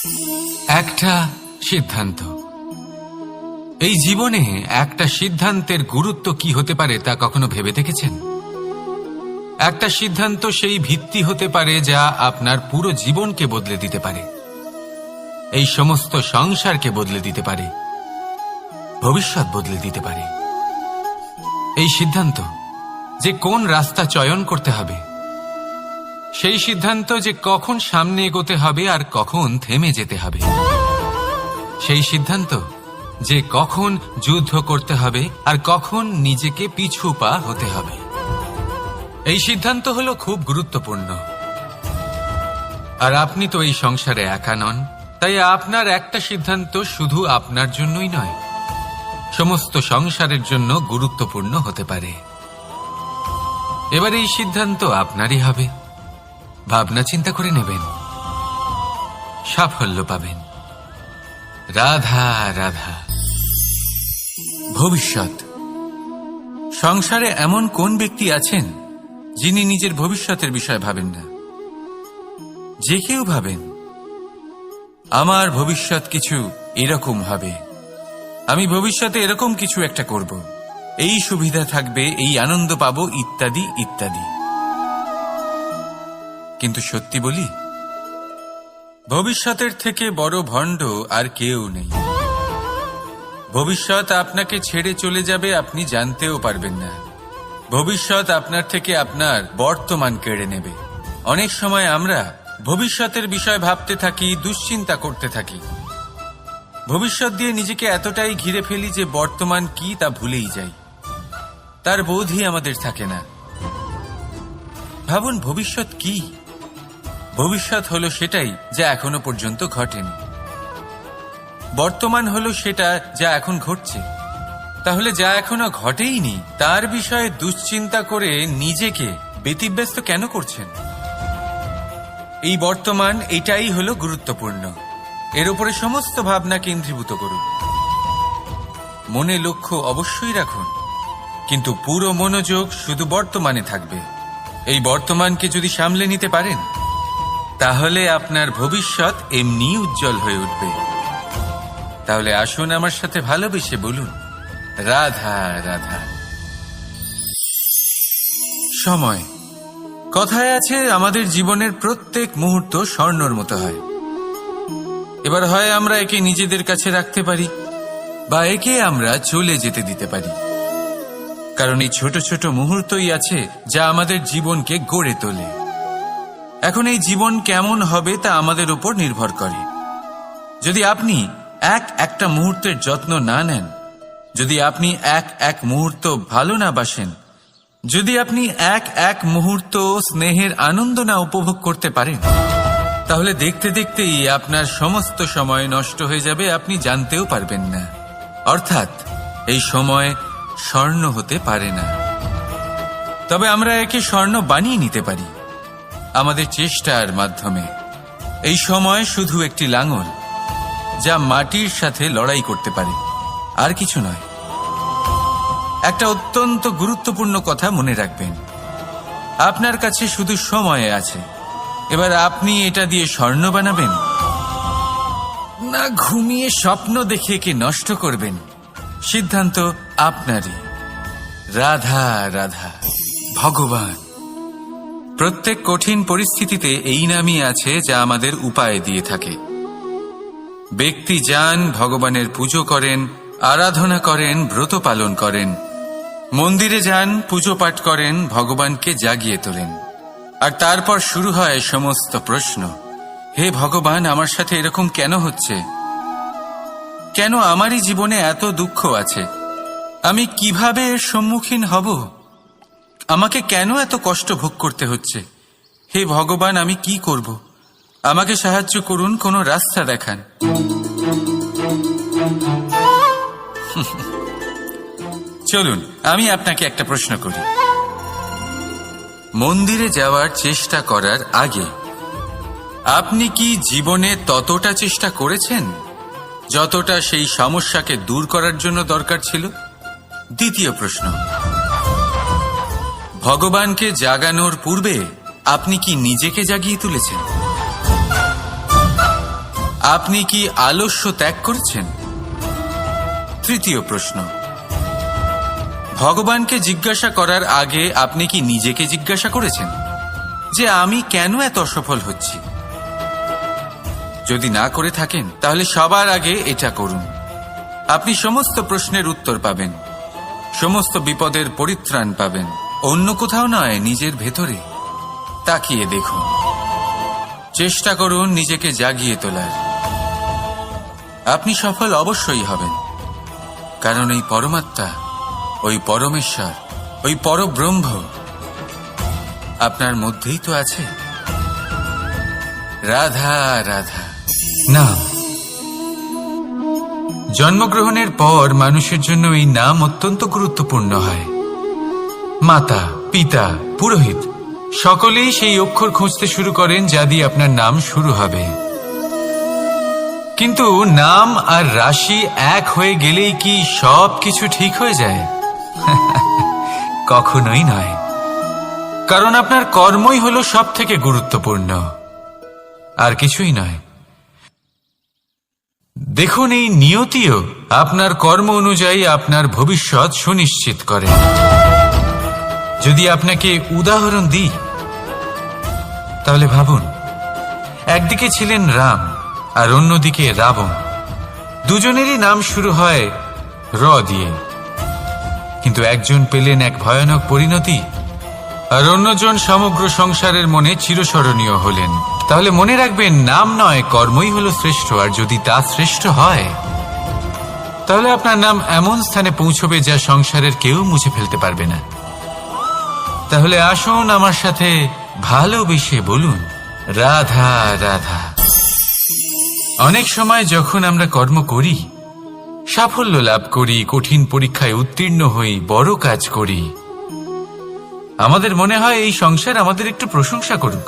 একটা সিদ্ধান্ত। এই জীবনে একটা সিদ্ধান্তের গুরুত্ব কি হতে পারে তা কখনো ভেবে দেখেছেন? একটা সিদ্ধান্ত সেই ভিত্তি হতে পারে যা আপনার পুরো জীবনকে বদলে দিতে পারে, এই সমস্ত সংসারকে বদলে দিতে পারে, ভবিষ্যৎ বদলে দিতে পারে। এই সিদ্ধান্ত যে কোন রাস্তা চয়ন করতে হবে, সেই সিদ্ধান্ত যে কখন সামনে এগোতে হবে আর কখন থেমে যেতে হবে, সেই সিদ্ধান্ত যে কখন যুদ্ধ করতে হবে আর কখন নিজেকে পিছু পা হতে হবে। এই সিদ্ধান্ত হলো খুব গুরুত্বপূর্ণ। আর আপনি তো এই সংসারে একা নন, তাই আপনার একটা সিদ্ধান্ত শুধু আপনার জন্যই নয়, সমস্ত সংসারের জন্য গুরুত্বপূর্ণ হতে পারে। এবার এই সিদ্ধান্ত আপনারই হবে। ভাবনা চিন্তা করে নেবেন, সাফল্য পাবেন। রাধা রাধা। ভবিষ্যৎ। সংসারে এমন কোন ব্যক্তি আছেন যিনি নিজের ভবিষ্যতের বিষয়ে ভাবেন না? যে কেউ ভাবেন আমার ভবিষ্যৎ কিছু এরকম হবে, আমি ভবিষ্যতে এরকম কিছু একটা করব, এই সুবিধা থাকবে, এই আনন্দ পাবো, ইত্যাদি ইত্যাদি। কিন্তু সত্যি বলি, ভবিষ্যতের থেকে বড় ভণ্ড আর কেউ নেই। ভবিষ্যৎ আপনাকে ছেড়ে চলে যাবে, আপনি জানতেও পারবেন না। ভবিষ্যৎ আপনার থেকে আপনার বর্তমান কেড়ে নেবে। অনেক সময় আমরা ভবিষ্যতের বিষয় ভাবতে থাকি, দুশ্চিন্তা করতে থাকি। ভবিষ্যৎ দিয়ে নিজেকে এতটাই ঘিরে ফেলি যে বর্তমান কি তা ভুলেই যাই, তার বোধই আমাদের থাকে না। ভাবুন, ভবিষ্যৎ কি? ভবিষ্যৎ হলো সেটাই যা এখনো পর্যন্ত ঘটেনি। বর্তমান হলো সেটা যা এখন ঘটছে। তাহলে যা এখনো ঘটেইনি তার বিষয়ে দুশ্চিন্তা করে নিজেকে ব্যতিব্যস্ত কেন করছেন? এই বর্তমান, এটাই হলো গুরুত্বপূর্ণ। এর উপরে সমস্ত ভাবনা কেন্দ্রীভূত করুন। মনে লক্ষ্য অবশ্যই রাখুন, কিন্তু পুরো মনোযোগ শুধু বর্তমানে থাকবে। এই বর্তমানকে যদি সামলে নিতে পারেন, তাহলে আপনার ভবিষ্যৎ এমনি উজ্জ্বল হয়ে উঠবে। তাহলে আসুন আমার সাথে ভালোবেসে বলুন, রাধা রাধা। সময়। কথায় আছে, আমাদের জীবনের প্রত্যেক মুহূর্ত স্বর্ণর মতো হয়। এবার হয় আমরা একে নিজেদের কাছে রাখতে পারি, বা একে আমরা চলে যেতে দিতে পারি। কারণ এই ছোট ছোট মুহূর্তই আছে যা আমাদের জীবনকে গড়ে তোলে। এখন এই জীবন কেমন হবে তা আমাদের উপর নির্ভর করে। যদি আপনি একটা মুহূর্তের যত্ন না নেন, যদি আপনি এক মুহূর্ত ভালো না বাসেন, যদি আপনি এক মুহূর্ত স্নেহের আনন্দ না উপভোগ করতে পারেন, তাহলে দেখতে দেখতেই আপনার সমস্ত সময় নষ্ট হয়ে যাবে, আপনি জানতেও পারবেন না। অর্থাৎ এই সময় স্বর্ণ হতে পারে না। তবে আমরা একে স্বর্ণ বানিয়ে নিতে পারি আমাদের চেষ্টার মাধ্যমে। এই সময় শুধু একটি লাঙল যা মাটির সাথে লড়াই করতে পারে, আর কিছু নয়। একটা অত্যন্ত গুরুত্বপূর্ণ কথা মনে রাখবেন, আপনার কাছে শুধু সময় আছে। এবার আপনি এটা দিয়ে স্বর্ণ বানাবেন, না ঘুমিয়ে স্বপ্ন দেখে একে নষ্ট করবেন, সিদ্ধান্ত আপনারই। রাধা রাধা। ভগবান। প্রত্যেক কঠিন পরিস্থিতিতে এই নামই আছে যা আমাদের উপায় দিয়ে থাকে। ব্যক্তি যান, ভগবানের পুজো করেন, আরাধনা করেন, ব্রত পালন করেন, মন্দিরে যান, পুজো পাঠ করেন, ভগবানকে জাগিয়ে তোলেন। আর তারপর শুরু হয় সমস্ত প্রশ্ন। হে ভগবান, আমার সাথে এরকম কেন হচ্ছে? কেন আমারই জীবনে এত দুঃখ আছে? আমি কিভাবে এর সম্মুখীন হব? আমাকে কেন এত কষ্ট ভোগ করতে হচ্ছে? হে ভগবান, আমি কি করব? আমাকে সাহায্য করুন, কোনো রাস্তা দেখান। চলুন আমি আপনাকে একটা প্রশ্ন করি। মন্দিরে যাওয়ার চেষ্টা করার আগে আপনি কি জীবনে ততটা চেষ্টা করেছেন যতটা সেই সমস্যাকে দূর করার জন্য দরকার ছিল? দ্বিতীয় প্রশ্ন, ভগবানকে জাগানোর পূর্বে আপনি কি নিজেকে জাগিয়ে তুলেছেন? আপনি কি আলস্য ত্যাগ করেছেন? তৃতীয় প্রশ্ন, ভগবানকে জিজ্ঞাসা করার আগে আপনি কি নিজেকে জিজ্ঞাসা করেছেন যে আমি কেন এত অসফল হচ্ছি? যদি না করে থাকেন তাহলে সবার আগে এটা করুন। আপনি সমস্ত প্রশ্নের উত্তর পাবেন, সমস্ত বিপদের পরিত্রাণ পাবেন। অন্য কোথাও নয়, নিজের ভেতরে তাকিয়ে দেখুন। চেষ্টা করুন নিজেকে জাগিয়ে তোলার। আপনি সফল অবশ্যই হবেন, কারণ এই পরমাত্মা, ওই পরমেশ্বর, ওই পরব্রহ্ম আপনার মধ্যেই তো আছে। রাধা রাধা নাম। জন্মগ্রহণের পর মানুষের জন্য এই নাম অত্যন্ত গুরুত্বপূর্ণ হয়। মাতা, পিতা, পুরোহিত সকলেই সেই অক্ষর খুঁজতে শুরু করেন যা দিয়ে আপনার নাম শুরু হবে। কিন্তু নাম আর রাশি এক হয়ে গেলেই কি সব কিছু ঠিক হয়ে যায়? কখনোই নয়, কারণ আপনার কর্মই হলো সব থেকে গুরুত্বপূর্ণ, আর কিছুই নয়। দেখুন, এই নিয়তিও আপনার কর্ম অনুযায়ী আপনার ভবিষ্যৎ সুনিশ্চিত করে। যদি আপনাকে উদাহরণ দিই তাহলে ভাবুন, একদিকে ছিলেন রাম আর অন্যদিকে রাবণ। দুজনেরই নাম শুরু হয় র দিয়ে, কিন্তু একজন পেলেন এক ভয়ানক পরিণতি আর অন্যজন সমগ্র সংসারের মনে চিরস্মরণীয় হলেন। তাহলে মনে রাখবেন, নাম নয়, কর্মই হলো শ্রেষ্ঠ। আর যদি তা শ্রেষ্ঠ হয় তাহলে আপনার নাম এমন স্থানে পৌঁছবে যা সংসারের কেউ মুছে ফেলতে পারবে না। তাহলে আসুন আমার সাথে ভালোবেসে বলুন, রাধা রাধা। অনেক সময় যখন আমরা কর্ম করি, সাফল্য লাভ করি, কঠিন পরীক্ষায় উত্তীর্ণ হই, বড় কাজ করি, আমাদের মনে হয় এই সংসার আমাদের একটু প্রশংসা করুক,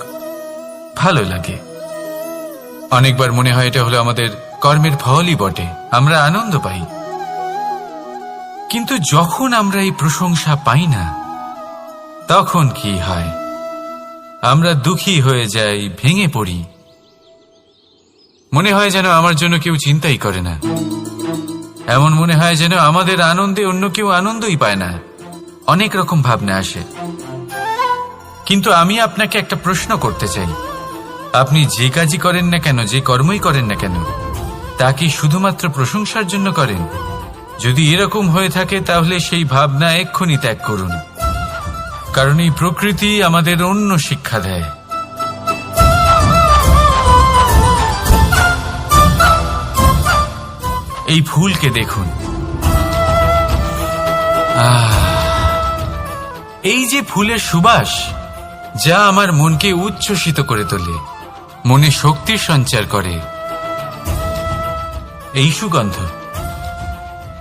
ভালো লাগে। অনেকবার মনে হয় এটা হলো আমাদের কর্মের ফলই বটে, আমরা আনন্দ পাই। কিন্তু যখন আমরা এই প্রশংসা পাই না, তখন কি হয়? আমরা দুঃখী হয়ে যাই, ভেঙে পড়ি। মনে হয় যেন আমার জন্য কেউ চিন্তাই করে না। এমন মনে হয় যেন আমাদের আনন্দে অন্য কেউ আনন্দই পায় না। অনেক রকম ভাবনা আসে। কিন্তু আমি আপনাকে একটা প্রশ্ন করতে চাই, আপনি যে কাজই করেন না কেন, যে কর্মই করেন না কেন, তা কি শুধুমাত্র প্রশংসার জন্য করেন? যদি এরকম হয়ে থাকে তাহলে সেই ভাবনা এক্ষুনি ত্যাগ করুন, কারণ এই প্রকৃতি আমাদের অন্য শিক্ষা দেয়। এই ফুলকে দেখুন, এই যে ফুলের সুবাস, যা আমার মনকে উচ্ছ্বসিত করে তোলে, মনে শক্তির সঞ্চার করে, এই সুগন্ধ।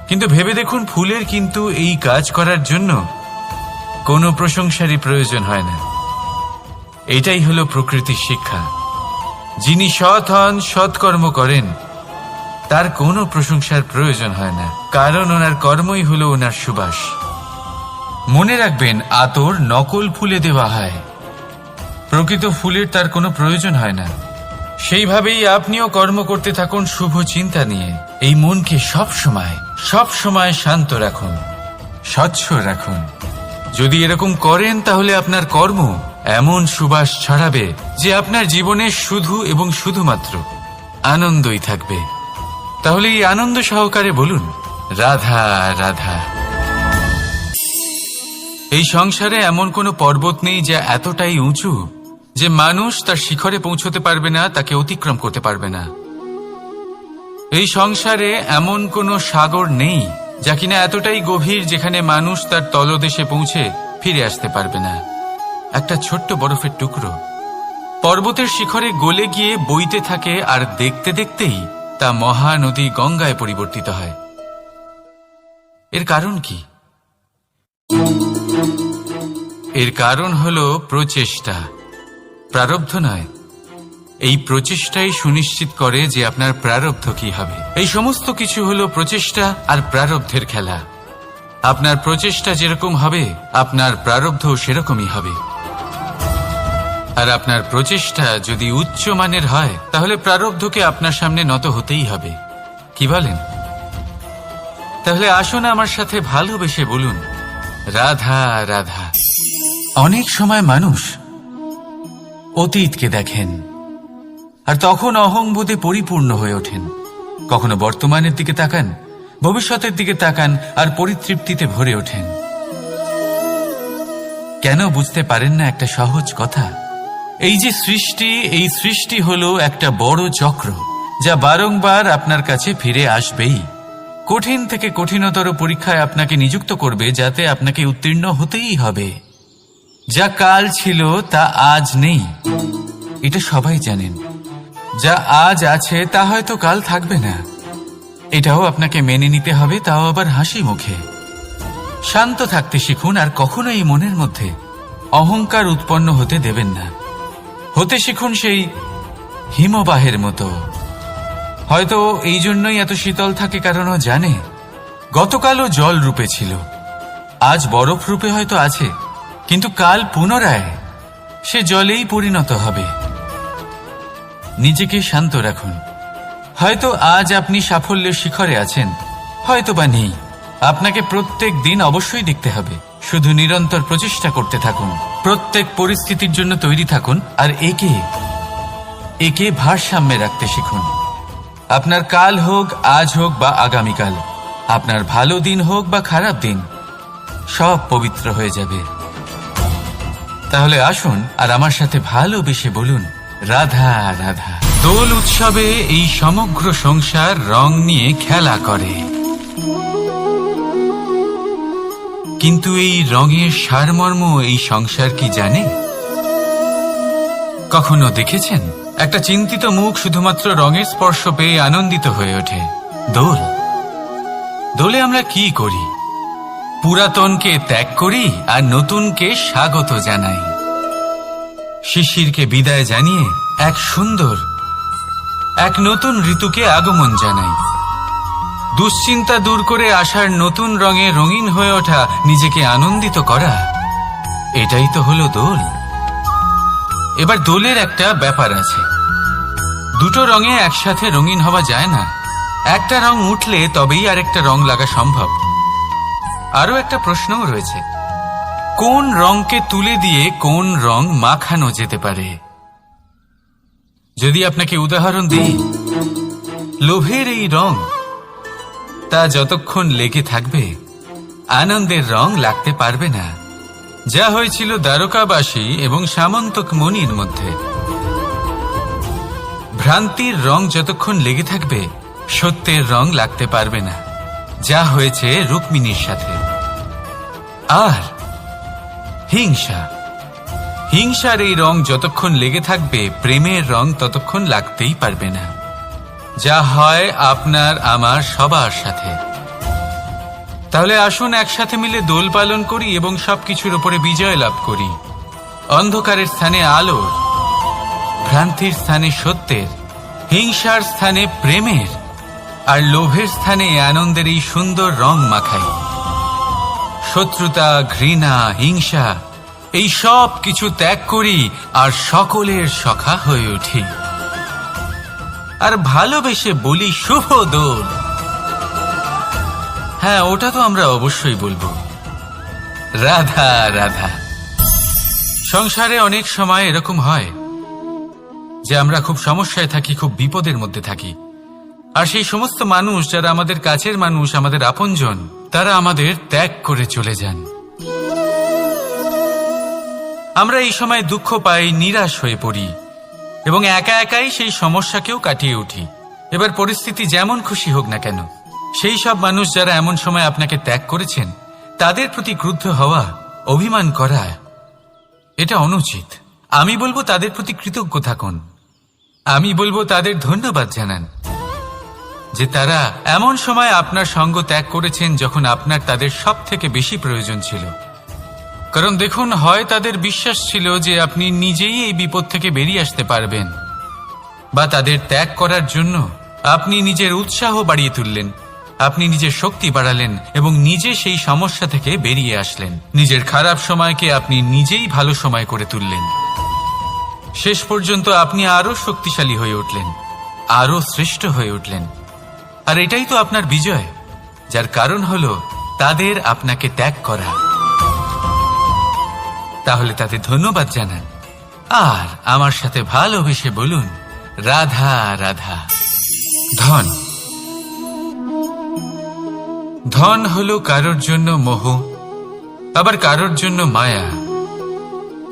কিন্তু ভেবে দেখুন, ফুলের কিন্তু এই কাজ করার জন্য কোনো প্রশংসারই প্রয়োজন হয় না। এটাই হলো প্রকৃতির শিক্ষা। যিনি সৎ হন, সৎকর্ম করেন, তার কোনো প্রশংসার প্রয়োজন হয় না, কারণ ওনার কর্মই হলো ওনার সুবাস। মনে রাখবেন, আতর নকল ফুলে দেওয়া হয়, প্রকৃত ফুলের তার কোনো প্রয়োজন হয় না। সেইভাবেই আপনিও কর্ম করতে থাকুন শুভ চিন্তা নিয়ে। এই মনকে সব সময় শান্ত রাখুন, স্বচ্ছ রাখুন। যদি এরকম করেন তাহলে আপনার কর্ম এমন সুবাস ছড়াবে যে আপনার জীবনে শুধু এবং শুধুমাত্র আনন্দই থাকবে। তাহলে এই আনন্দ সহকারে বলুন, রাধা রাধা। এই সংসারে এমন কোনো পর্বত নেই যা এতটাই উঁচু যে মানুষ তার শিখরে পৌঁছতে পারবে না, তাকে অতিক্রম করতে পারবে না। এই সংসারে এমন কোনো সাগর নেই যা কিনা এতটাই গভীর যেখানে মানুষ তার তলদেশে পৌঁছে ফিরে আসতে পারবে না। একটা ছোট্ট বরফের টুকরো পর্বতের শিখরে গলে গিয়ে বইতে থাকে, আর দেখতে দেখতেই তা মহানদী গঙ্গায় পরিবর্তিত হয়। এর কারণ কি? এর কারণ হলো প্রচেষ্টা, প্রারব্ধ নয়। এই প্রচেষ্টাই সুনিশ্চিত করে যে আপনার প্রারব্ধ কি হবে। এই সমস্ত কিছু হলো প্রচেষ্টা আর প্রারব্ধের খেলা। আপনার প্রচেষ্টা যেরকম হবে, আপনার প্রারব্ধ সেরকমই হবে। আর আপনার প্রচেষ্টা যদি উচ্চ মানের হয় তাহলে প্রারব্ধকে আপনার সামনে নত হতেই হবে। কি বলেন? তাহলে আসুন আমার সাথে ভালোবেসে বলুন, রাধা রাধা। অনেক সময় মানুষ অতীতকে দেখেন আর তখন অহংবোধে পরিপূর্ণ হয়ে ওঠেন। কখনো বর্তমানের দিকে তাকান, ভবিষ্যতের দিকে তাকান আর পরিতৃপ্তিতে ভরে ওঠেন। কেন বুঝতে পারেন না একটা সহজ কথা? এই যে সৃষ্টি, এই সৃষ্টি হলো একটা বড় চক্র যা বারংবার আপনার কাছে ফিরে আসবেই। কঠিন থেকে কঠিনতর পরীক্ষায় আপনাকে নিযুক্ত করবে, যাতে আপনাকে উত্তীর্ণ হতেই হবে। যা কাল ছিল তা আজ নেই, এটা সবাই জানেন। যা আজ আছে তা হয়তো কাল থাকবে না, এটাও আপনাকে মেনে নিতে হবে, তাও আবার হাসি মুখে। শান্ত থাকতে শিখুন আর কখনোই মনের মধ্যে অহংকার উৎপন্ন হতে দেবেন না। হতে শিখুন সেই হিমবাহের মতো। হয়তো এই জন্যই এত শীতল থাকে, কারণ ও জানে গতকালও জল রূপে ছিল, আজ বরফ রূপে হয়তো আছে, কিন্তু কাল পুনরায় সে জলেই পরিণত হবে। নিজেকে শান্ত রাখুন। হয়তো আজ আপনি সাফল্যের শিখরে আছেন, হয়তো বা নেই। আপনাকে প্রত্যেক দিন অবশ্যই দেখতে হবে। শুধু নিরন্তর প্রচেষ্টা করতে থাকুন, প্রত্যেক পরিস্থিতির জন্য তৈরি থাকুন আর একে ভারসাম্যে রাখতে শিখুন। আপনার কাল হোক, আজ হোক বা আগামীকাল, আপনার ভালো দিন হোক বা খারাপ দিন, সব পবিত্র হয়ে যাবে। তাহলে আসুন আর আমার সাথে ভালোবেসে বলুন, রাধা রাধা। দোল উৎসবে এই সমগ্র সংসার রং নিয়ে খেলা করে, কিন্তু এই রঙের সারমর্ম এই সংসার কি জানে? কখনো দেখেছেন একটা চিন্তিত মুখ শুধুমাত্র রঙের স্পর্শ পেয়ে আনন্দিত হয়ে ওঠে? দোলে আমরা কি করি? পুরাতনকে ত্যাগ করি আর নতুনকে স্বাগত জানাই। শিশিরকে বিদায় জানিয়ে এক নতুন ঋতুকে আগমন জানাই। দুশ্চিন্তা দূর করে আসার নতুন রঙে রঙিন হয়ে ওঠা, নিজেকে আনন্দিত করা, এটাই তো হলো দোল। এবার দোলের একটা ব্যাপার আছে, দুটো রঙে একসাথে রঙিন হওয়া যায় না। একটা রং উঠলে তবেই আরেকটা রং লাগা সম্ভব। আরো একটা প্রশ্নও রয়েছে, কোন রংকে তুলে দিয়ে কোন রং মাখানো যেতে পারে? যদি আপনাকে উদাহরণ দিই, লোভের এই রং, তা যতক্ষণ লেগে থাকবে আনন্দের রং লাগতে পারবে না। যা হয়েছিল দ্বারকাবাসী এবং সামন্তক মণির মধ্যে। ভ্রান্তির রং যতক্ষণ লেগে থাকবে সত্যের রং লাগতে পারবে না, যা হয়েছে রুক্মিণীর সাথে। আর হিংসার এই রং যতক্ষণ লেগে থাকবে প্রেমের রং ততক্ষণ লাগতেই পারবে না, যা হয় আপনার আমার সবার সাথে। তাহলে আসুন একসাথে মিলে দোল পালন করি এবং সবকিছুর উপরে বিজয় লাভ করি। অন্ধকারের স্থানে আলোর, ভ্রান্তির স্থানে সত্যের, হিংসার স্থানে প্রেমের, আর লোভের স্থানে আনন্দের এই সুন্দর রং মাখাই। শত্রুতা, ঘৃণা, হিংসা, এই সব কিছু ত্যাগ করি আর সকলের সখা হয়ে উঠি। আর ভালোবেসে বলি, শুভ দোল। হ্যাঁ, ওটা তো আমরা অবশ্যই বলবো, রাধা রাধা। সংসারে অনেক সময় এরকম হয় যে আমরা খুব সমস্যায় থাকি, খুব বিপদের মধ্যে থাকি, আর সেই সমস্ত মানুষ যারা আমাদের কাছের মানুষ, আমাদের আপনজন, তারা আমাদের ত্যাগ করে চলে যান। আমরা এই সময় দুঃখ পাই, নিরাশ হয়ে পড়ি এবং একা একাই সেই সমস্যাকেও কাটিয়ে উঠি। এবার পরিস্থিতি যেমন খুশি হোক না কেন, সেই সব মানুষ যারা এমন সময় আপনাকে ত্যাগ করেছেন, তাদের প্রতি ক্রুদ্ধ হওয়া, অভিমান করা, এটা অনুচিত। আমি বলবো তাদের প্রতি কৃতজ্ঞ থাকুন। আমি বলবো তাদের ধন্যবাদ জানান যে তারা এমন সময় আপনার সঙ্গ ত্যাগ করেছেন যখন আপনার তাদের সব থেকে বেশি প্রয়োজন ছিল। কারণ দেখুন, হয় তাদের বিশ্বাস ছিল যে আপনি নিজেই এই বিপদ থেকে বেরিয়ে আসতে পারবেন, বা তাদের ত্যাগ করার জন্য আপনি নিজের উৎসাহ বাড়িয়ে তুললেন, আপনি নিজের শক্তি বাড়ালেন এবং নিজে সেই সমস্যা থেকে বেরিয়ে আসলেন। নিজের খারাপ সময়কে আপনি নিজেই ভালো সময় করে তুললেন। শেষ পর্যন্ত আপনি আরো শক্তিশালী হয়ে উঠলেন, আরো শ্রেষ্ঠ হয়ে উঠলেন। আর এটাই তো আপনার বিজয়, যার কারণ হলো তাদের আপনাকে ত্যাগ করা। তাহলে তাদের ধন্যবাদ জানান, আর আমার সাথে ভালোবেসে বলুন, রাধা রাধা। ধন, ধন হলো কারোর জন্য মোহ, আবার কারোর জন্য মায়া,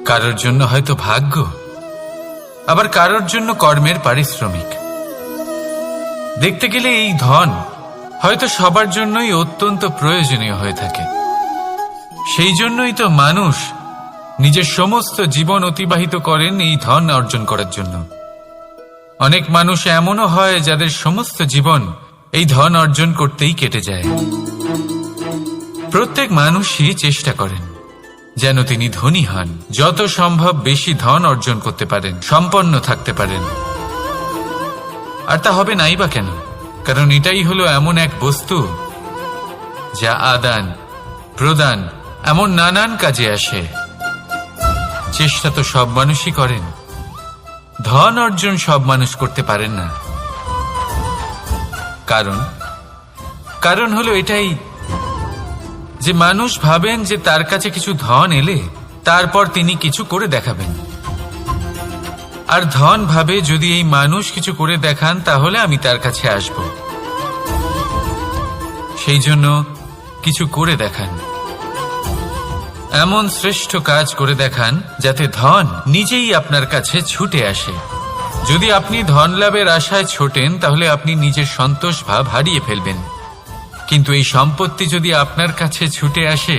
কারোর জন্য হয়তো ভাগ্য, আবার কারোর জন্য কর্মের পারিশ্রমিক। দেখতে গেলে এই ধন হয়তো সবার জন্যই অত্যন্ত প্রয়োজনীয় হয়ে থাকে। সেই জন্যই তো মানুষ নিজের সমস্ত জীবন অতিবাহিত করেন এই ধন অর্জন করার জন্য। অনেক মানুষ এমনও হয় যাদের সমস্ত জীবন এই ধন অর্জন করতেই কেটে যায়। প্রত্যেক মানুষই চেষ্টা করেন যেন তিনি ধনী হন, যত সম্ভব বেশি ধন অর্জন করতে পারেন, সম্পন্ন থাকতে পারেন। আর তা হবে নাই বা কেন? কারণ এটাই হলো এমন এক বস্তু যা আদান প্রদান এমন নানান কাজে আসে। চেষ্টা তো সব মানুষই করেন, ধন অর্জন সব মানুষ করতে পারেন না। কারণ হলো এটাই যে মানুষ ভাবেন যে তার কাছে কিছু ধন এলে তারপর তিনি কিছু করে দেখাবেন, আর ধন ভাবে যদি এই মানুষ কিছু করে দেখান তাহলে আমি তার কাছে আসব। সেই জন্য কিছু করে দেখান, এমন শ্রেষ্ঠ কাজ করে দেখান যাতে ধন নিজেই আপনার কাছে ছুটে আসে। যদি আপনি ধন লাভের আশায় ছোটেন তাহলে আপনি নিজের সন্তোষ ভাব হারিয়ে ফেলবেন, কিন্তু এই সম্পত্তি যদি আপনার কাছে ছুটে আসে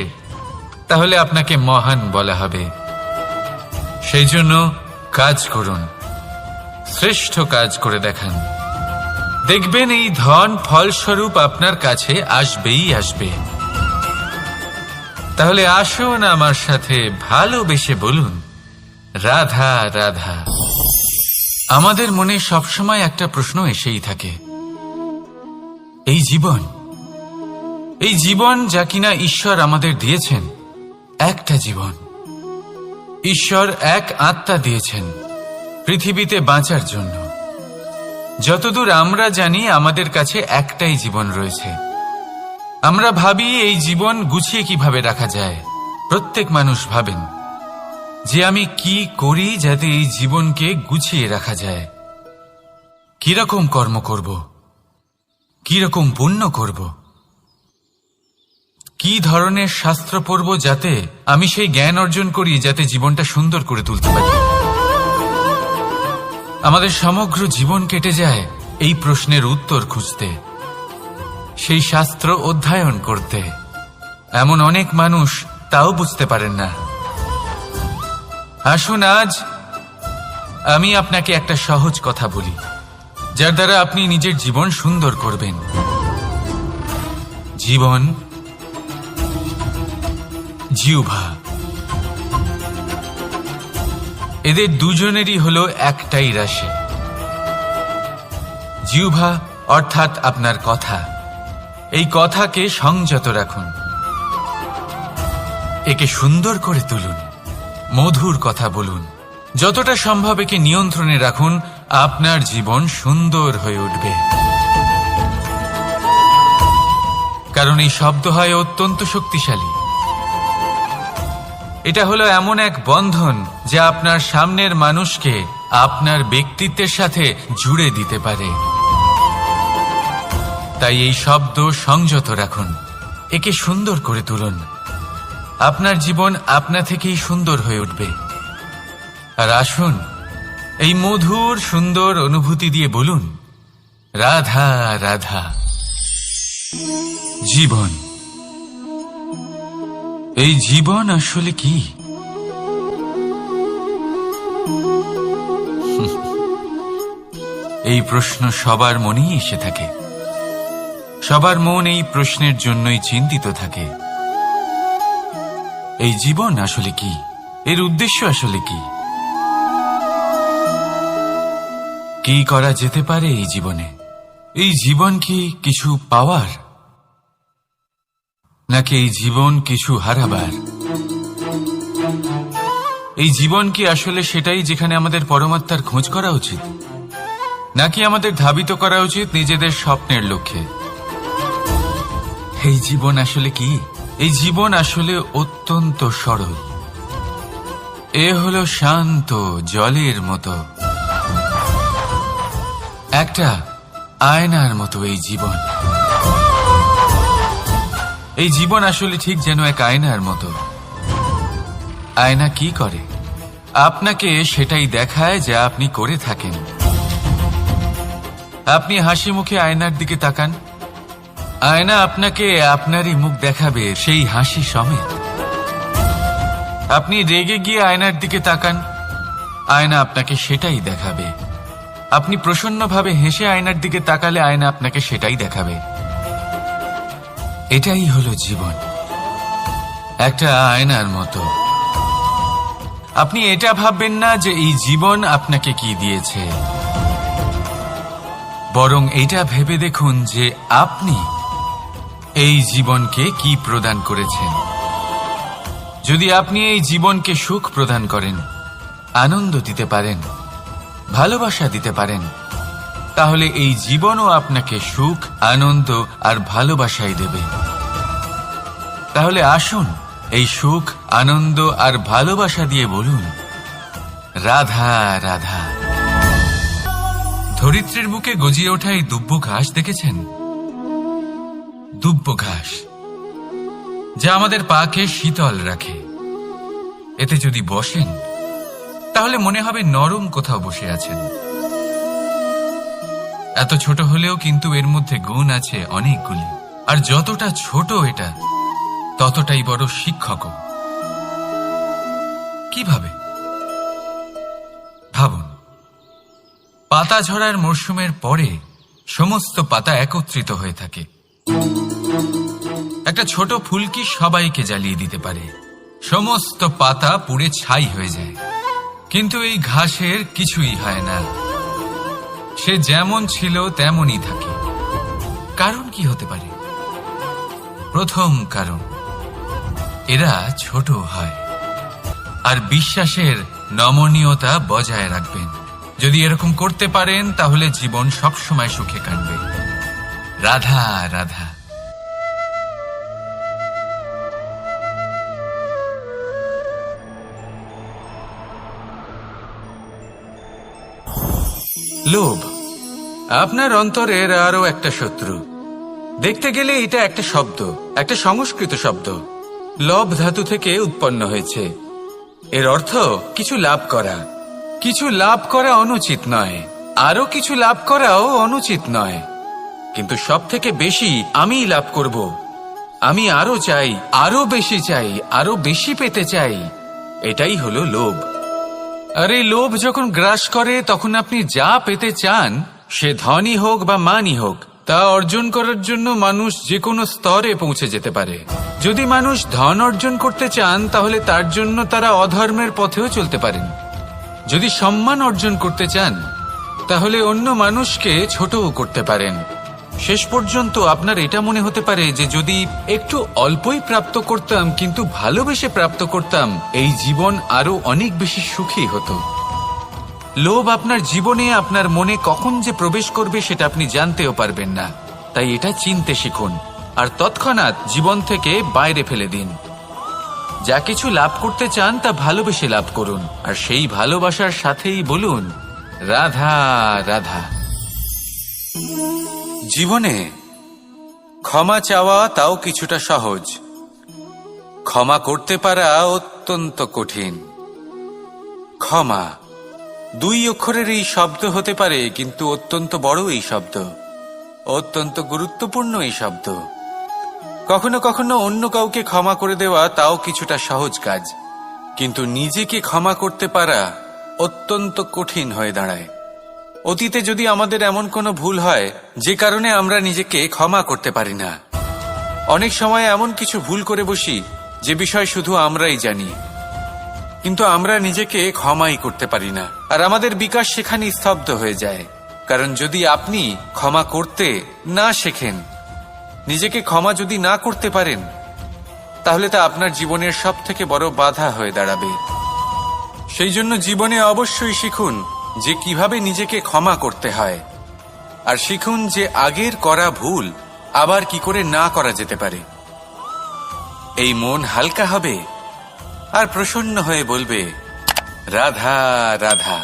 তাহলে আপনাকে মহান বলা হবে। সেই জন্য কাজ করুন, শ্রেষ্ঠ কাজ করে দেখান, দেখবেন এই ধন ফলস্বরূপ আপনার কাছে আসবেই আসবে। তাহলে আসুন আমার সাথে ভালোবেসে বলুন, রাধা রাধা। আমাদের মনে সবসময় একটা প্রশ্ন এসেই থাকে, এই জীবন যা কিনা ঈশ্বর আমাদের দিয়েছেন, একটা জীবন, ঈশ্বর এক আত্মা দিয়েছেন পৃথিবীতে বাঁচার জন্য। যতদূর আমরা জানি আমাদের কাছে একটাই জীবন রয়েছে। আমরা ভাবি এই জীবন গুছিয়ে কিভাবে রাখা যায়। প্রত্যেক মানুষ ভাবেন যে আমি কি করি যাতে এই জীবনকে গুছিয়ে রাখা যায়, কিরকম কর্ম করব, কিরকম পুণ্য করব, কি ধরনের শাস্ত্র পড়ব যাতে আমি সেই জ্ঞান অর্জন করি যাতে জীবনটা সুন্দর করে তুলতে পারি। আমাদের সমগ্র জীবন কেটে যায় এই প্রশ্নের উত্তর খুঁজতে, সেই শাস্ত্র অধ্যয়ন করতে। এমন অনেক মানুষ তাও বুঝতে পারেন না। আসুন আজ আমি আপনাকে একটা সহজ কথা বলি, যার দ্বারা আপনি নিজের জীবন সুন্দর করবেন। জীবন, জিহ্বা, এদের দুজনেরই হলো একটাই রাশি। জিহ্বা অর্থাৎ আপনার কথা, এই কথাকে সংযত রাখুন, একে সুন্দর করে তুলুন, মধুর কথা বলুন, যতটা সম্ভব একে নিয়ন্ত্রণে রাখুন। আপনার জীবন সুন্দর হয়ে উঠবে। কারণ এই শব্দ হয় অত্যন্ত শক্তিশালী। এটা হলো এমন এক বন্ধন যা আপনার সামনের মানুষকে আপনার ব্যক্তিত্বের সাথে জুড়ে দিতে পারে। তাই এই শব্দ সংযত রাখুন, একে সুন্দর করে তুলুন। আপনার জীবন আপনা থেকেই সুন্দর হয়ে উঠবে। আর আসুন এই মধুর সুন্দর অনুভূতি দিয়ে বলুন, রাধা রাধা। জীবন, এই জীবন আসলে কি? এই প্রশ্ন সবার মনেই এসে থাকে। সবার মন এই প্রশ্নের জন্যই চিন্তিত থাকে। এই জীবন আসলে কি? এর উদ্দেশ্য আসলে কি? কি করা যেতে পারে এই জীবনে? এই জীবন কি কিছু পাওয়ার, নাকি এই জীবন কিছু হারাবার? এই জীবন কি আসলে সেটাই যেখানে আমাদের পরমাত্মার খোঁজ করা উচিত, নাকি আমাদের ধাবিত করা উচিত নিজেদের স্বপ্নের লক্ষ্যে? এই জীবন আসলে কি? এই জীবন আসলে অত্যন্ত সরল। এ হলো শান্ত জলের মতো, একটা আয়নার মতো। এই জীবন আসলে ঠিক যেন এক আয়নার মতো। আয়না কি করে? আপনাকে সেটাই দেখায় যা আপনি করে থাকেন। আপনি হাসি মুখে আয়নার দিকে তাকান, আয়না আপনাকে আপনারই মুখ দেখাবে, সেই হাসি সমেত। আপনি রেগে গিয়ে আয়নার দিকে তাকান, আয়না আপনাকে সেটাই দেখাবে। আপনি প্রসন্নভাবে হেসে আয়নার দিকে তাকালে আয়না আপনাকে সেটাই দেখাবে। এটাই হলো জীবন, একটা আয়নার মতো। আপনি এটা ভাববেন না যে এই জীবন আপনাকে কি দিয়েছে, বরং এটা ভেবে দেখুন যে আপনি এই জীবনকে কি প্রদান করেছেন। যদি আপনি এই জীবনকে সুখ প্রদান করেন, আনন্দ দিতে পারেন, ভালোবাসা দিতে পারেন, তাহলে এই জীবনও আপনাকে সুখ, আনন্দ আর ভালোবাসাই দেবে। তাহলে আসুন এই সুখ, আনন্দ আর ভালোবাসা দিয়ে বলুন, রাধা রাধা। ধরিত্রীর বুকে গজিয়ে ওঠা এই দুব্ব ঘাস দেখেছেন? দুব্ব ঘাস, যা আমাদের পাকে শীতল রাখে। এতে যদি বসেন তাহলে মনে হবে নরম কোথাও বসে আছেন। এত ছোট হলেও কিন্তু এর মধ্যে গুণ আছে অনেকগুলি, আর যতটা ছোট এটা ততটাই বড় শিক্ষকও। কিভাবে? ভাবুন, পাতা ঝরার মরশুমের পরে সমস্ত পাতা একত্রিত হয়ে থাকে। একটা ছোট ফুলকি সবাইকে জ্বালিয়ে দিতে পারে, সমস্ত পাতা পুড়ে ছাই হয়ে যায়। কিন্তু এই ঘাসের কিছুই হয় না, সে যেমন ছিল তেমনই থাকে। কারণ কি হতে পারে? প্রথম কারণ, এরা ছোট হয় আর বিশ্বাসের নমনীয়তা বজায় রাখবেন। যদি এরকম করতে পারেন তাহলে জীবন সবসময় সুখে কাটবে। রাধা রাধা। লোভ আপনার অন্তরের আরো একটা শত্রু। দেখতে গেলে এটা একটা শব্দ, একটা সংস্কৃত শব্দ। লব ধাতু থেকে উৎপন্ন হয়েছে। এর অর্থ কিছু লাভ করা। কিছু লাভ করা অনুচিত নয়, আরো কিছু লাভ করাও অনুচিত নয়, কিন্তু সব থেকে বেশি আমি লাভ করব। আমি আরো চাই, আরো বেশি চাই, আরো বেশি পেতে চাই। এটাই হলো লোভ। আর এই লোভ যখন গ্রাস করে তখন আপনি যা পেতে চান, সে ধনই হোক বা মানই হোক, তা অর্জন করার জন্য মানুষ যে কোনো স্তরে পৌঁছে যেতে পারে। যদি মানুষ ধন অর্জন করতে চান তাহলে তার জন্য তারা অধর্মের পথেও চলতে পারেন। যদি সম্মান অর্জন করতে চান তাহলে অন্য মানুষকে ছোটও করতে পারেন। শেষ পর্যন্ত আপনার এটা মনে হতে পারে যে যদি একটু অল্পই প্রাপ্ত করতাম, কিন্তু ভালোবেসে প্রাপ্ত করতাম, এই জীবন আরো অনেক বেশি সুখী হতো। লোভ আপনার জীবনে, আপনার মনে কখন যে প্রবেশ করবে সেটা আপনি জানতেও পারবেন না। তাই এটা চিনতে শিখুন আর তৎক্ষণাৎ জীবন থেকে বাইরে ফেলে দিন। যা কিছু লাভ করতে চান তা ভালোবেসে লাভ করুন, আর সেই ভালোবাসার সাথেই বলুন, রাধা রাধা। জীবনে ক্ষমা চাওয়া তাও কিছুটা সহজ, ক্ষমা করতে পারা অত্যন্ত কঠিন। ক্ষমা দুই অক্ষরের এই শব্দ হতে পারে, কিন্তু অত্যন্ত বড় এই শব্দ, অত্যন্ত গুরুত্বপূর্ণ এই শব্দ। কখনো কখনো অন্য কাউকে ক্ষমা করে দেওয়া তাও কিছুটা সহজ কাজ, কিন্তু নিজেকে ক্ষমা করতে পারা অত্যন্ত কঠিন হয়ে দাঁড়ায়। অতীতে যদি আমাদের এমন কোনো ভুল হয় যে কারণে আমরা নিজেকে ক্ষমা করতে পারি না, অনেক সময় এমন কিছু ভুল করে বসি যে বিষয় শুধু আমরাই জানি, কিন্তু আমরা নিজেকে ক্ষমাই করতে পারি না, আর আমাদের বিকাশ সেখানেই স্তব্ধ হয়ে যায়। কারণ যদি আপনি ক্ষমা করতে না শেখেন, নিজেকে ক্ষমা যদি না করতে পারেন, তাহলে তা আপনার জীবনের সব থেকে বড় বাধা হয়ে দাঁড়াবে। সেই জন্য জীবনে অবশ্যই শিখুন যে কিভাবে নিজেকে ক্ষমা করতে হয়, আর শিখুন যে আগের করা ভুল আবার কি করে না করা যেতে পারে। এই মন হালকা হবে আর প্রসন্ন হয়ে বলবে, রাধা রাধা।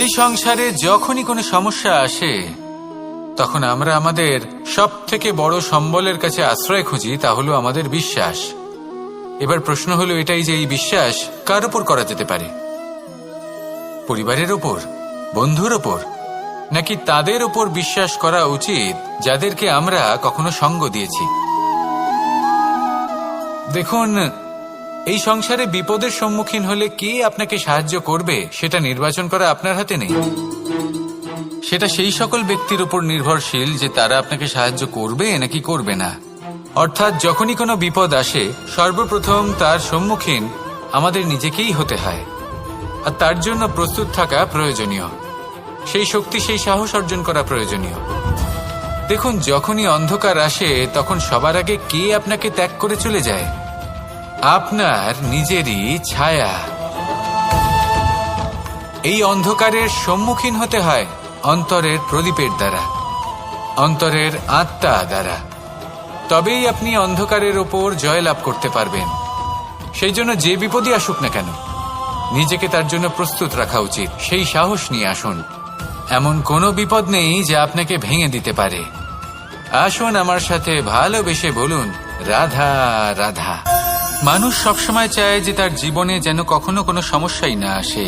এই সংসারে যখনই কোনো সমস্যা আসে তখন আমরা আমাদের সব থেকে বড় সম্বলের কাছে আশ্রয় খুঁজি, তা হলো আমাদের বিশ্বাস। এবার প্রশ্ন হলো এটাই যে এই বিশ্বাস কার উপর করা যেতে পারে? পরিবারের ওপর, বন্ধুর ওপর, নাকি তাদের ওপর বিশ্বাস করা উচিত যাদেরকে আমরা কখনো সঙ্গ দিয়েছি? দেখুন, এই সংসারে বিপদের সম্মুখীন হলে কে আপনাকে সাহায্য করবে সেটা নির্বাচন করা আপনার হাতে নেই। সেটা সেই সকল ব্যক্তির উপর নির্ভরশীল যে তারা আপনাকে সাহায্য করবে নাকি করবে না। অর্থাৎ যখনই কোনো বিপদ আসে সর্বপ্রথম তার সম্মুখীন আমাদের নিজেকেই হতে হয়, আর তার জন্য প্রস্তুত থাকা প্রয়োজনীয়। সেই শক্তি, সেই সাহস অর্জন করা প্রয়োজনীয়। দেখুন, যখনই অন্ধকার আসে তখন সবার আগে কে আপনাকে ত্যাগ করে চলে যায়? আপনার নিজেরই ছায়া। এই অন্ধকারের সম্মুখীন হতে হয় অন্তরের প্রদীপের দ্বারা, অন্তরের আত্মা দ্বারা। তবেই আপনি অন্ধকারের ওপর জয়লাভ করতে পারবেন। সেই জন্য যে বিপদই আসুক না কেন নিজেকে তার জন্য প্রস্তুত রাখা উচিত। সেই সাহস নিয়ে আসুন। এমন কোনো বিপদ নেই যা আপনাকে ভেঙে দিতে পারে। আসুন আমার সাথে ভালোবেসে বলুন, রাধা রাধা। মানুষ সবসময় চায় যে তার জীবনে যেন কখনো কোনো সমস্যাই না আসে।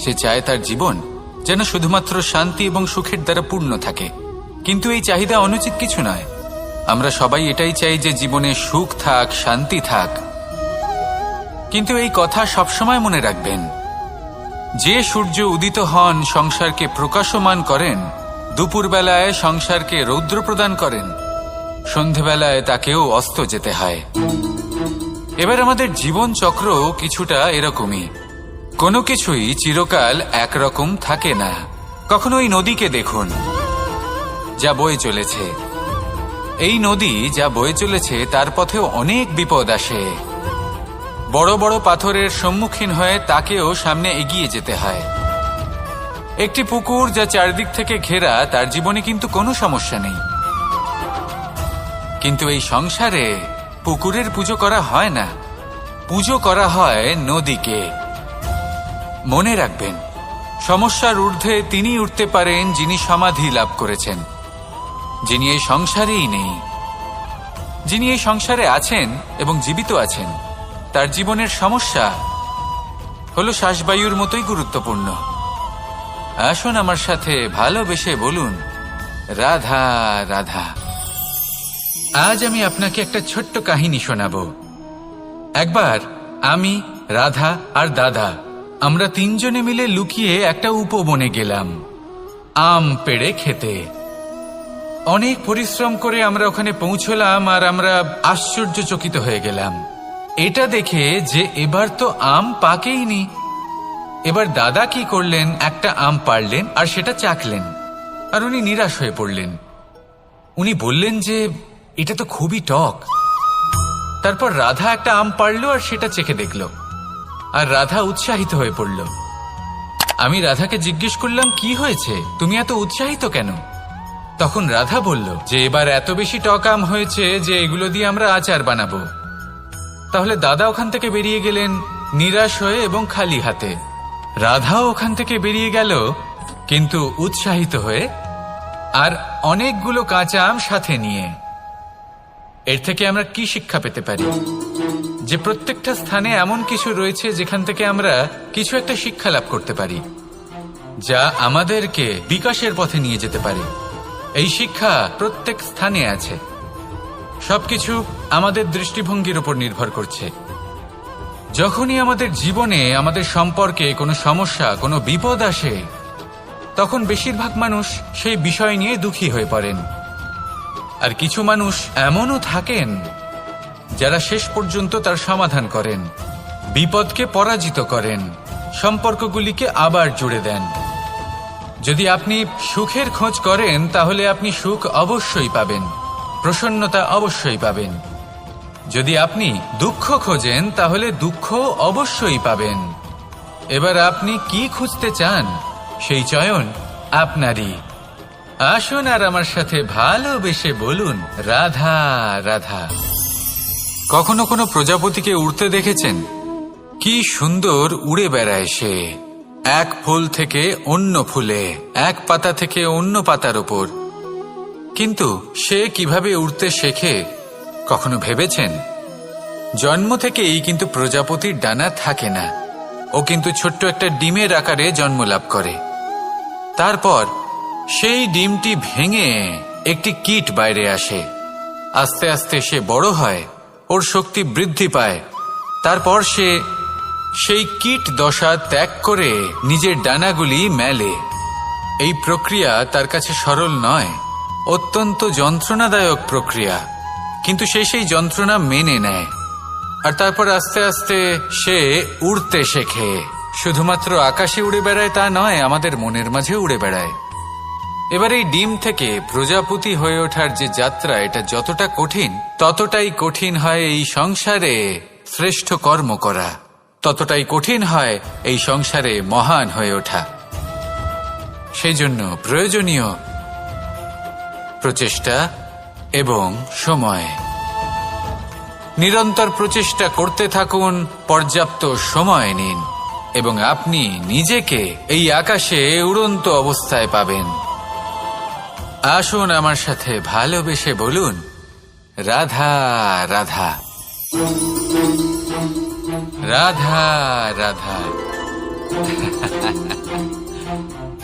সে চায় তার জীবন যেন শুধুমাত্র শান্তি এবং সুখের দ্বারা পূর্ণ থাকে। কিন্তু এই চাহিদা অনুচিত কিছু নয়। আমরা সবাই এটাই চাই যে জীবনে সুখ থাক, শান্তি থাক। কিন্তু এই কথা সবসময় মনে রাখবেন, যে সূর্য উদিত হন সংসারকে প্রকাশমান করেন, দুপুরবেলায় সংসারকে রৌদ্র প্রদান করেন, সন্ধেবেলায় তাকেও অস্ত যেতে হয়। এবার আমাদের জীবন চক্র কিছুটা এরকমই। কোনো কিছুই চিরকাল একরকম থাকে না। কখনো এই নদীকে দেখুন যা বয়ে চলেছে। এই নদী যা বয়ে চলেছে তার পথেও অনেক বিপদ আসে। বড় বড় পাথরের সম্মুখীন হয়ে তাকেও সামনে এগিয়ে যেতে হয়। একটি পুকুর যা চারদিক থেকে ঘেরা, তার জীবনে কিন্তু কোনো সমস্যা নেই। কিন্তু এই সংসারে পুকুরের পুজো করা হয় না, পুজো করা হয় নদীকে। মনে রাখবেন, সমস্যার ঊর্ধ্বে তিনি উঠতে পারেন যিনি সমাধি লাভ করেছেন, যিনি এই সংসারেই নেই। যিনি এই সংসারে আছেন এবং জীবিত আছেন, তার জীবনের সমস্যা হলো শ্বাসবায়ুর মতোই গুরুত্বপূর্ণ। আসুন আমার সাথে ভালোবেসে বলুন, রাধা রাধা। আজ আমি আপনাকে একটা ছোট্ট কাহিনী শোনাবো। একবার আমি, রাধা আর দাদা, আমরা তিনজনে মিলে লুকিয়ে একটা উপবনে গেলাম আম পেড়ে খেতে। অনেক পরিশ্রম করে আমরা ওখানে পৌঁছলাম আর আমরা আশ্চর্যচকিত হয়ে গেলাম এটা দেখে যে এবার তো আম পাকেইনি। এবার দাদা কি করলেন, একটা আম পাড়লেন আর সেটা চাখলেন, আর উনি নিরাশ হয়ে পড়লেন। উনি বললেন যে এটা তো খুবই টক। তারপর রাধা একটা আম পাড়লো আর সেটা চেখে দেখল, আর রাধা উৎসাহিত হয়ে পড়ল। আমি রাধাকে জিজ্ঞেস করলাম, কি হয়েছে, তুমি এত উৎসাহিত কেন? তখন রাধা বলল যে এবার এত বেশি টক আম হয়েছে যে এগুলো দিয়ে আমরা আচার বানাবো। তাহলে দাদা ওখান থেকে বেরিয়ে গেলেন নিরাশ হয়ে এবং খালি হাতে। রাধাও ওখান থেকে বেরিয়ে গেল কিন্তু উৎসাহিত হয়ে, আর অনেকগুলো কাঁচা আম সাথে নিয়ে। এর থেকে আমরা কি শিক্ষা পেতে পারি? যে প্রত্যেকটা স্থানে এমন কিছু রয়েছে যেখান থেকে আমরা কিছু একটা শিক্ষা লাভ করতে পারি, যা আমাদেরকে বিকাশের পথে নিয়ে যেতে পারে। এই শিক্ষা প্রত্যেক স্থানে আছে। সবকিছু আমাদের দৃষ্টিভঙ্গির উপর নির্ভর করছে। যখনই আমাদের জীবনে, আমাদের সম্পর্কে কোনো সমস্যা, কোনো বিপদ আসে, তখন বেশিরভাগ মানুষ সেই বিষয় নিয়ে দুঃখী হয়ে পড়েন। আর কিছু মানুষ এমনও থাকেন যারা শেষ পর্যন্ত তার সমাধান করেন, বিপদকে পরাজিত করেন, সম্পর্কগুলিকে আবার জুড়ে দেন। যদি আপনি সুখের খোঁজ করেন তাহলে আপনি সুখ অবশ্যই পাবেন, প্রসন্নতা অবশ্যই পাবেন। যদি আপনি দুঃখ খোঁজেন তাহলে দুঃখ অবশ্যই পাবেন। এবার আপনি কি খুঁজতে চান সেই চয়ন আপনারই। আসুন আর আমার সাথে ভালোবেসে বলুন রাধা রাধা। কখনো কোনো প্রজাপতিকে উড়তে দেখেছেন? কি সুন্দর উড়ে বেড়ায় সে, এক ফুল থেকে অন্য ফুলে, এক পাতা থেকে অন্য পাতার ওপর। কিন্তু সে কিভাবে উড়তে শেখে কখনো ভেবেছেন? জন্ম থেকেই কিন্তু প্রজাপতির ডানা থাকে না, ও কিন্তু ছোট্ট একটা ডিমের আকারে জন্ম লাভ করে। তারপর সেই ডিমটি ভেঙে একটি কীট বাইরে আসে। আস্তে আস্তে সে বড় হয়, ওর শক্তি বৃদ্ধি পায়। তারপর সে সেই কীট দশা ত্যাগ করে নিজের ডানাগুলি মেলে। এই প্রক্রিয়া তার কাছে সরল নয়, অত্যন্ত যন্ত্রণাদায়ক প্রক্রিয়া, কিন্তু সে সেই যন্ত্রণা মেনে নেয়। আর তারপর আস্তে আস্তে সে উড়তে শেখে। শুধুমাত্র আকাশে উড়ে বেড়ায় তা নয়, আমাদের মনের মাঝে উড়ে বেড়ায়। এবার এই ডিম থেকে প্রজাপতি হয়ে ওঠার যে যাত্রা, এটা যতটা কঠিন ততটাই কঠিন হয় এই সংসারে শ্রেষ্ঠ কর্ম করা, ততটাই কঠিন হয় এই সংসারে মহান হয়ে ওঠা। সেই জন্য প্রয়োজনীয় প্রচেষ্টা এবং সময়। নিরন্তর প্রচেষ্টা করতে থাকুন, পর্যাপ্ত সময় নিন, এবং আপনি নিজেকে এই আকাশে উড়ন্ত অবস্থায় পাবেন। আসুন আমার সাথে ভালোবেসে বলুন রাধা রাধা রাধা রাধা।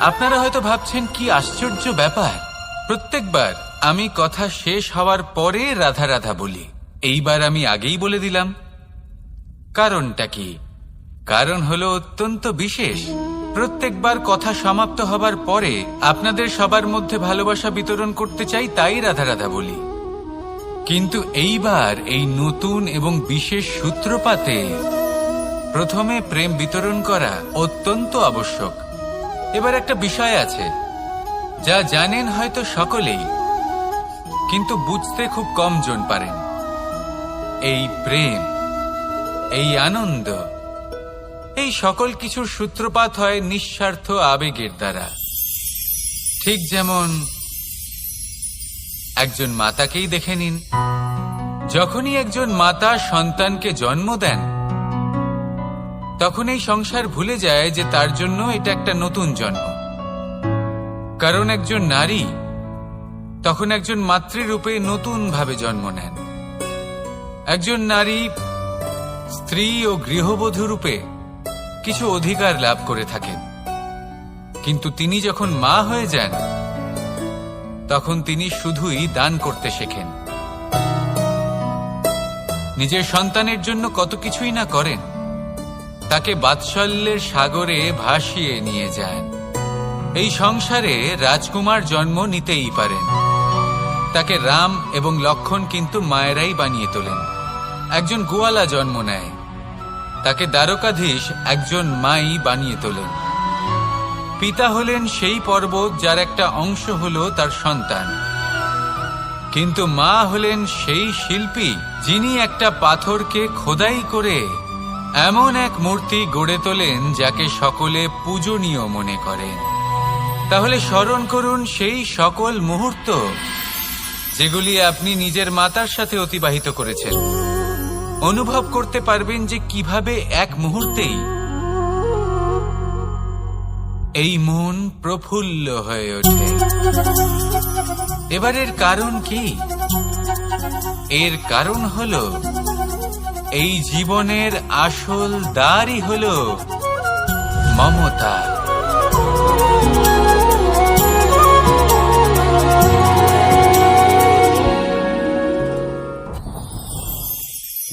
আপনারা হয়তো ভাবছেন কি আশ্চর্য ব্যাপার, প্রত্যেকবার আমি কথা শেষ হওয়ার পরে রাধা রাধা বলি। এইবার আমি আগেই বলে দিলাম। কারণটা কি? কারণ হলো অত্যন্ত বিশেষ। প্রত্যেকবার কথা সমাপ্ত হবার পরে আপনাদের সবার মধ্যে ভালোবাসা বিতরণ করতে চাই, তাই রাধা রাধা বলি। কিন্তু এইবার এই নতুন এবং বিশেষ সূত্রপাতে প্রথমে প্রেম বিতরণ করা অত্যন্ত আবশ্যক। এবার একটা বিষয় আছে যা জানেন হয়তো সকলেই, কিন্তু বুঝতে খুব কম জন পারেন। এই প্রেম, এই আনন্দ, এই সকল কিছুর সূত্রপাত হয় নিঃস্বার্থ আবেগের দ্বারা। ঠিক যেমন একজন মাতাকেই দেখে নিন। যখনই একজন মাতা সন্তানকে জন্ম দেন, তখন এই সংসার ভুলে যায় যে তার জন্য এটা একটা নতুন জন্ম। কারণ একজন নারী তখন একজন মাতৃরূপে নতুন ভাবে জন্ম নেন। একজন নারী স্ত্রী ও গৃহবধূ রূপে কিছু অধিকার লাভ করে থাকেন, কিন্তু তিনি যখন মা হয়ে যান তখন তিনি শুধুই দান করতে শেখেন। নিজের সন্তানের জন্য কত কিছুই না করেন, তাকে বাৎসল্যের সাগরে ভাসিয়ে নিয়ে যান। এই সংসারে রাজকুমার জন্ম নিতেই পারেন, তাকে রাম এবং লক্ষণ কিন্তু মায়েরাই বানিয়ে তোলেন। একজন গোয়ালা জন্ম নেয়, তাকে দ্বারকাধীশ একজন মাই বানিয়ে তোলেন। পিতা হলেন সেই পর্বত যার একটা অংশ হলো তার সন্তান, কিন্তু মা হলেন সেই শিল্পী যিনি একটা পাথরকে খোদাই করে এমন এক মূর্তি গড়ে তোলেন যাকে সকলে পূজনীয় মনে করেন। তাহলে স্মরণ করুন সেই সকল মুহূর্ত যেগুলি আপনি নিজের মাতার সাথে অতিবাহিত করেছেন। অনুভব করতে পারবেন যে কিভাবে এক মুহূর্তেই এই মন প্রফুল্ল হয়ে ওঠে। এবার এর কারণ কি? এর কারণ হলো এই জীবনের আসল দ্বারই হলো মমতা।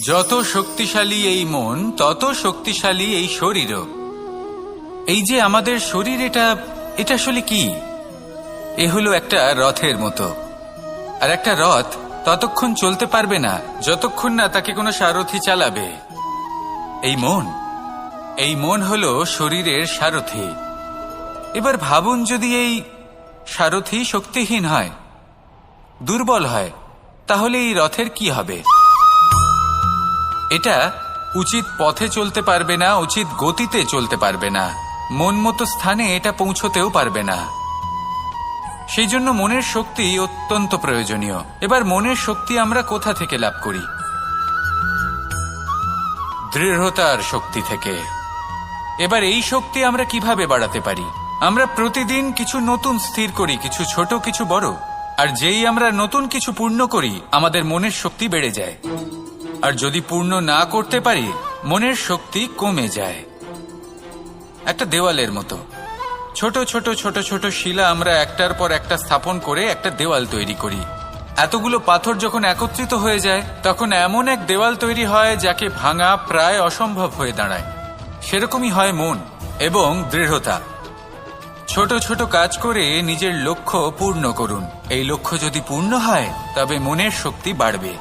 যত শক্তিশালী এই মন, তত শক্তিশালী এই শরীরও। এই যে আমাদের শরীর, এটা আসলে কি? এ হলো একটা রথের মতো। আর একটা রথ ততক্ষণ চলতে পারবে না যতক্ষণ না তাকে কোনো সারথি চালাবে। এই মন হলো শরীরের সারথি। এবার ভাবুন, যদি এই সারথি শক্তিহীন হয়, দুর্বল হয়, তাহলে এই রথের কি হবে? এটা উচিত পথে চলতে পারবে না, উচিত গতিতে চলতে পারবে না, মন মতো স্থানে এটা পৌঁছতেও পারবে না। সেই জন্য মনের শক্তি অত্যন্ত প্রয়োজনীয়। এবার মনের শক্তি আমরা কোথা থেকে লাভ করি? দৃঢ়তার শক্তি থেকে। এবার এই শক্তি আমরা কিভাবে বাড়াতে পারি? আমরা প্রতিদিন কিছু নতুন স্থির করি, কিছু ছোট কিছু বড়, আর যেই আমরা নতুন কিছু পূর্ণ করি আমাদের মনের শক্তি বেড়ে যায়। আর যদি পূর্ণ না করতে পারি মনের শক্তি কমে যায়। একটা দেওয়ালের মতো ছোট ছোট ছোট ছোট শিলা আমরা একটার পর একটা স্থাপন করে একটা দেওয়াল তৈরি করি। এতগুলো পাথর যখন একত্রিত হয়ে যায় তখন এমন এক দেওয়াল তৈরি হয় যাকে ভাঙা প্রায় অসম্ভব হয়ে দাঁড়ায়। সেরকমই হয় মন এবং দৃঢ়তা। ছোট ছোট কাজ করে নিজের লক্ষ্য পূর্ণ করুন। এই লক্ষ্য যদি পূর্ণ হয় তবে মনের শক্তি বাড়বে।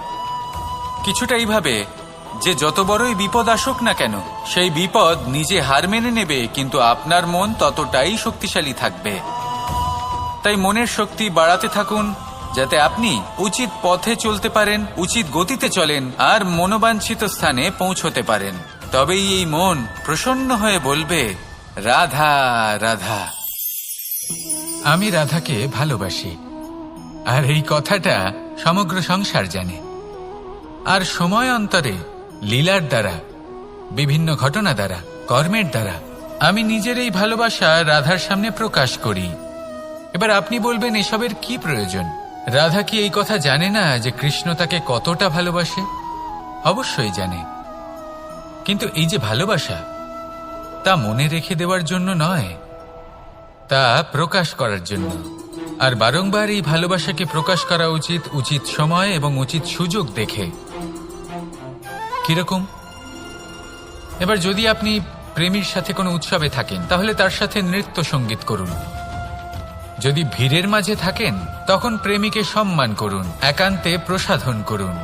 কিছুটা এইভাবে যে যত বড়ই বিপদ আসুক না কেন সেই বিপদ নিজে হার মেনে নেবে, কিন্তু আপনার মন ততটাই শক্তিশালী থাকবে। তাই মনের শক্তি বাড়াতে থাকুন যাতে আপনি উচিত পথে চলতে পারেন, উচিত গতিতে চলেন আর মনোবাঞ্ছিত স্থানে পৌঁছতে পারেন। তবেই এই মন প্রসন্ন হয়ে বলবে, রাধা রাধা। আমি রাধাকে ভালোবাসি, আর এই কথাটা সমগ্র সংসার জানে। আর সময় অন্তরে লীলার দ্বারা, বিভিন্ন ঘটনা দ্বারা, কর্মের দ্বারা আমি নিজের এই ভালোবাসা রাধার সামনে প্রকাশ করি। এবার আপনি বলবেন এসবের কি প্রয়োজন? রাধা কি এই কথা জানে না যে কৃষ্ণ তাকে কতটা ভালোবাসে? অবশ্যই জানে, কিন্তু এই যে ভালোবাসা তা মনে রেখে দেওয়ার জন্য নয়, তা প্রকাশ করার জন্য। আর বারংবার এই ভালোবাসাকে প্রকাশ করা উচিত, উচিত সময় এবং উচিত সুযোগ দেখে। কিরকম? এবার যদি আপনি প্রেমীর সাথে কোনো উৎসবে থাকেন তাহলে তার সাথে নৃত্য সঙ্গীত করুন। যদি ভিড়ের মাঝে থাকেন তখন প্রেমীকে সম্মান করুন, একান্তে প্রসাধন করুন।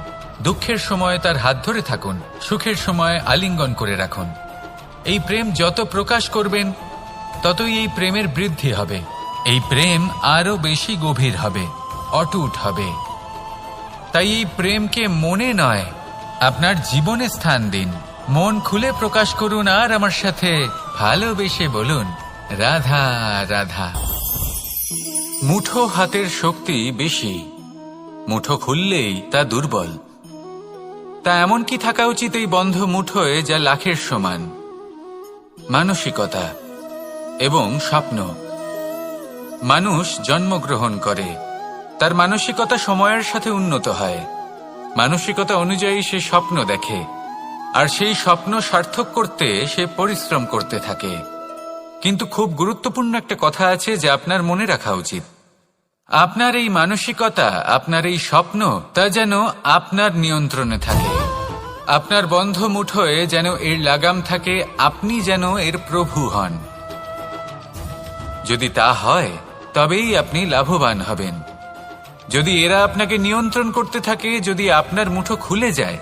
দুঃখের সময় তার হাত ধরে থাকুন, সুখের সময় আলিঙ্গন করে রাখুন। এই প্রেম যত প্রকাশ করবেন ততই এই প্রেমের বৃদ্ধি হবে। এই প্রেম আরো বেশি গভীর হবে, অটুট হবে। তাই এই প্রেমকে মনে নয় আপনার জীবনে স্থান দিন। মন খুলে প্রকাশ করুন আর আমার সাথে ভালোবেসে বলুন, রাধা রাধা। মুঠো হাতের শক্তি বেশি, মুঠো খুললেই তা দুর্বল। তা এমন কি থাকা উচিত এই বন্ধ মুঠোয় যা লাখের সমান? মানসিকতা এবং স্বপ্ন। মানুষ জন্মগ্রহণ করে, তার মানসিকতা সময়ের সাথে উন্নত হয়। মানসিকতা অনুযায়ী সে স্বপ্ন দেখে, আর সেই স্বপ্ন সার্থক করতে সে পরিশ্রম করতে থাকে। কিন্তু খুব গুরুত্বপূর্ণ একটা কথা আছে যা আপনার মনে রাখা উচিত। আপনার এই মানসিকতা, আপনার এই স্বপ্ন তা যেন আপনার নিয়ন্ত্রণে থাকে। আপনার বন্ধ মুঠোয় যেন এর লাগাম থাকে, আপনি যেন এর প্রভু হন। যদি তা হয় তবেই আপনি লাভবান হবেন। যদি এরা আপনাকে নিয়ন্ত্রণ করতে থাকে, যদি আপনার মুঠো খুলে যায়,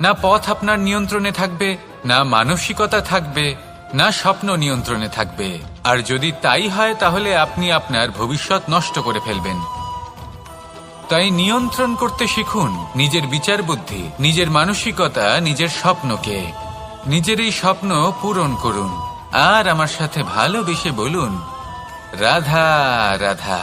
না পথ আপনার নিয়ন্ত্রণে থাকবে, না মানসিকতা থাকবে, না স্বপ্ন নিয়ন্ত্রণে থাকবে। আর যদি তাই হয় তাহলে আপনি আপনার ভবিষ্যৎ নষ্ট করে ফেলবেন। তাই নিয়ন্ত্রণ করতে শিখুন নিজের বিচার বুদ্ধি, নিজের মানসিকতা, নিজের স্বপ্নকে। নিজের এই স্বপ্ন পূরণ করুন আর আমার সাথে ভালোবেসে বলুন, রাধা রাধা।